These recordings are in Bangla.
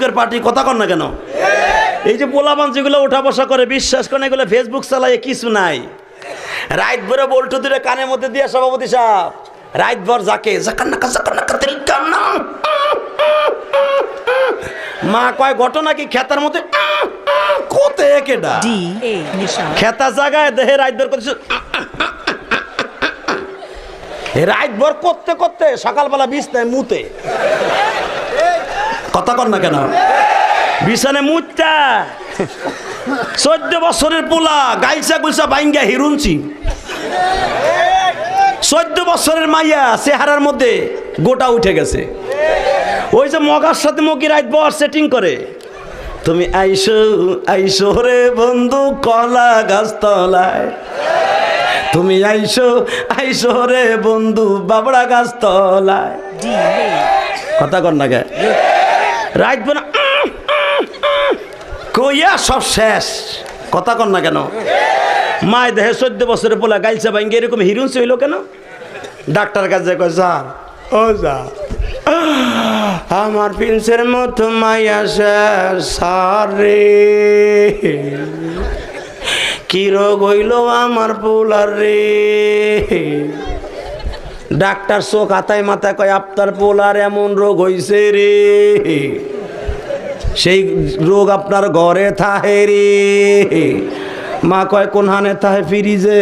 ফেসবুকের পার্টি, কথা কন না কেন? এই যে পোলাপান যেগুলো ওঠা বসা করে, বিশ্বাস করেন এগুলো ফেসবুক চালায় কিছু নাই। রাত ভরে বল্টু দূরে কানের মধ্যে দিয়ে সভাপতি সাহেব রাত ভর যাকে মা কয় ঘটনা কি খেতার মধ্যে কোতে কেডা খেতা জায়গায় দেহে রাত ভর করছে, রাত ভর করতে করতে সকালবেলা বিছনায় মুতে, কথা কন না কেন? বিছানে মুতটা 14 বছরের পোলা গাইসা গুলসা বাইঙ্গা হিরুনছি, 14 বছরের মাইয়া চেহারার মধ্যে গোটা উঠে গেছে। ওই যে মগার সাথে মগি রাত বর সেটিং করে, তুমি আইসো আইসো রে বন্ধু কলা গাছ তলায়, তুমি আইসো আইসো রে বন্ধু বাবড়া গাছ তলায়, কথা কর না গে রাত বনা কইয়া সব শেষ, কথা কন না কেন? মায় দেহে 14 বছরের পোলা গাইলছে ভাঙ্গে এরকম হিরুনছে হইল কেন? ডাক্তার কাছে কয় স্যার, ও যা আমার প্রিন্সের মতো মাইয়া শেষ সারে, কি রোগ হইল আমার পোলার রে। ডাক্তার চোখ হাতায় মাথা কয় আপনার পোলার এমন রোগ হইছে রে, সেই রোগ আপনার ঘরে থাহে রে। মা কয় কোন হানে থাহে? ফ্রিজে।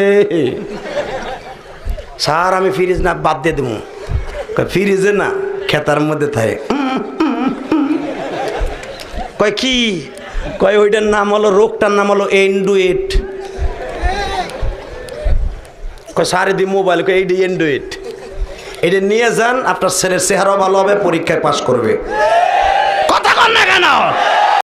স্যার আমি ফ্রিজ না বাদ দিয়ে দেবো, ফ্রিজে না খেতার মধ্যে থাহে। কয় কি? কয় ওইটার নাম হলো, রোগটার নাম হলো এন্ডুয়েট। কয় সারে দি মোবাইল, কয় এইটা এন্ডুয়েট, এটা নিয়ে যান, আপনার ছেলের চেহারাও ভালো হবে, পরীক্ষায় পাস করবে, কথা কন না কেন?